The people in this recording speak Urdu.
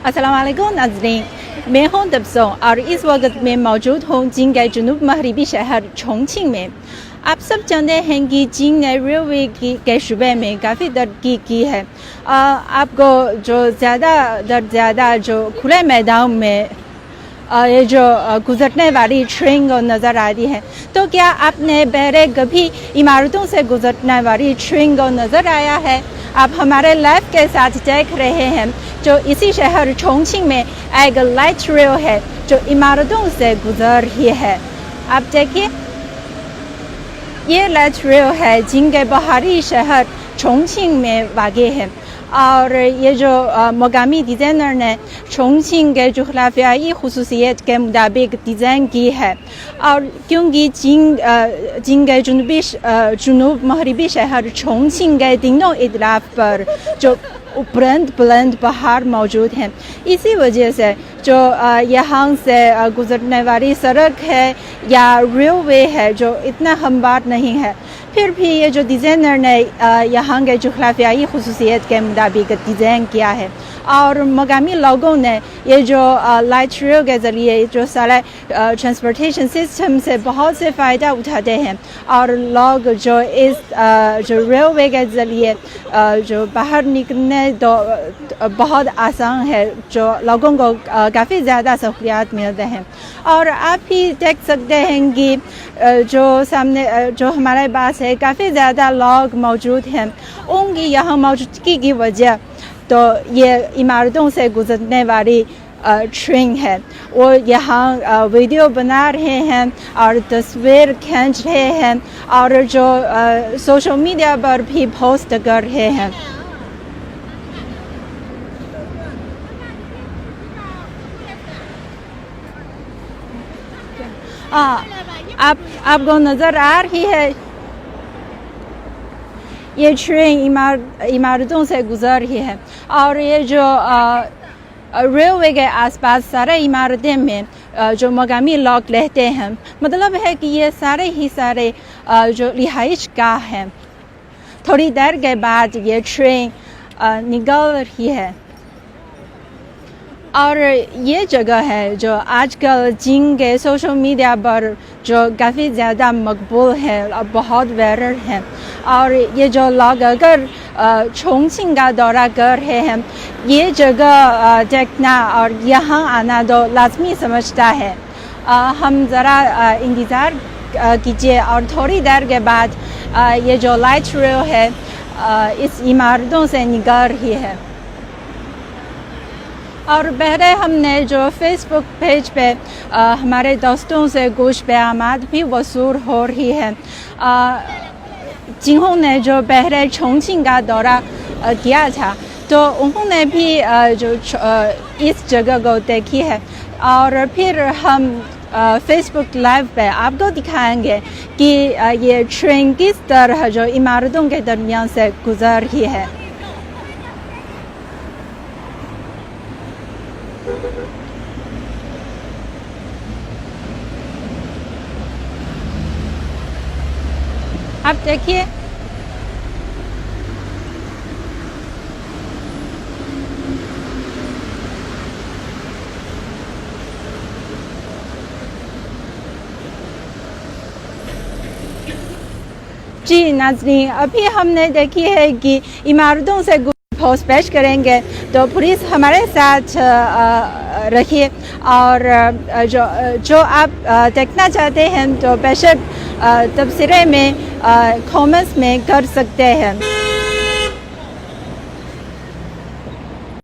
السلام علیکم ناظرین، میں ہوں تبسم اور اس وقت میں موجود ہوں چین کے جنوب مغربی شہر چونگچنگ میں۔ آپ سب جانتے ہیں کہ چین نے ریلوے کے شعبے میں کافی ترقی کی ہے۔ آپ کو جو زیادہ جو کھلے میدان میں یہ جو گزرنے والی ٹرین نظر آتی ہے، تو کیا آپ نے پہلے کبھی عمارتوں سے گزرنے والی ٹرین کو نظر آیا ہے؟ آپ ہمارے لائف کے ساتھ دیکھ رہے ہیں جو اسی شہر چونگچنگ میں ایک لائٹ ریل ہے جو عمارتوں سے گزر رہی ہے۔ آپ دیکھیے، یہ لائٹ ریل ہے چین کے باہری شہر چونگچنگ میں واقع ہے، اور یہ جو مقامی ڈیزائنر نے چونگچنگ کے جغرافیائی خصوصیت کے مطابق ڈیزائن کی ہے، اور کیونکہ چین کے جنوب مغربی شہر چونگچنگ کے تینوں اطراف پر جو بلند پہاڑ موجود ہیں، اسی وجہ سے جو یہاں سے گزرنے والی سڑک ہے یا ریلوے ہے جو اتنا ہموار نہیں ہے، پھر بھی یہ جو ڈیزائنر نے یہاں کے جغرافیائی خصوصیت کے مطابق ڈیزائن کیا ہے، اور مقامی لوگوں نے یہ جو لائٹ ریل کے ذریعے جو سارے ٹرانسپورٹیشن سسٹم سے بہت سے فائدہ اٹھاتے ہیں، اور لوگ جو اس جو ریلوے کے ذریعے جو باہر نکلنے تو بہت آسان ہے، جو لوگوں کو کافی زیادہ سہولیات ملتے ہیں۔ اور آپ بھی دیکھ سکتے ہیں کہ جو سامنے جو ہمارے پاس ہے کافی زیادہ لوگ موجود ہیں، ان کی یہاں موجودگی کی وجہ تو یہ عمارتوں سے گزرنے والی ٹرین ہے۔ وہ یہاں ویڈیو بنا رہے ہیں اور تصویر کھینچ رہے ہیں، اور جو سوشل میڈیا پر بھی پوسٹ کر رہے ہیں۔ آپ کو نظر آ رہی ہے یہ ٹرین عمارتوں سے گزر رہی ہے، اور یہ جو ریلوے کے آس پاس سارے عمارتیں میں جو مقامی لوگ رہتے ہیں، مطلب ہے کہ یہ سارے جو رہائش گاہ ہیں۔ تھوڑی دیر کے بعد یہ ٹرین نکل رہی ہے، اور یہ جگہ ہے جو آج کل چین کے سوشل میڈیا پر جو کافی زیادہ مقبول ہے اور بہت وائرل ہے، اور یہ جو لوگ اگر چونگچنگ کا دورہ کر رہے ہیں، یہ جگہ دیکھنا اور یہاں آنا تو لازمی سمجھتا ہے۔ ہم ذرا انتظار کیجیے، اور تھوڑی دیر کے بعد یہ جو لائٹ ریل ہے اس عمارتوں سے نکل رہی ہے۔ اور پہلے ہم نے جو فیس بک پیج پہ ہمارے دوستوں سے کچھ پیغامات بھی وصول ہو رہی ہے، جنہوں نے جو پہلے چونگچنگ کا دورہ کیا تھا، تو انہوں نے بھی جو اس جگہ کو دیکھی ہے، اور پھر ہم فیس بک لائیو پہ آپ کو دکھائیں گے کہ یہ ٹرین کس طرح جو عمارتوں کے درمیان سے گزر رہی ہے۔ آپ دیکھیے، جی ناظرین، ابھی ہم نے دیکھی ہے کہ عمارتوں سے پوسٹ پیش کریں گے، تو پولیس ہمارے ساتھ رکھیے، اور جو آپ دیکھنا چاہتے ہیں تو بے شک تبصرے میں کامنٹس میں کر سکتے ہیں۔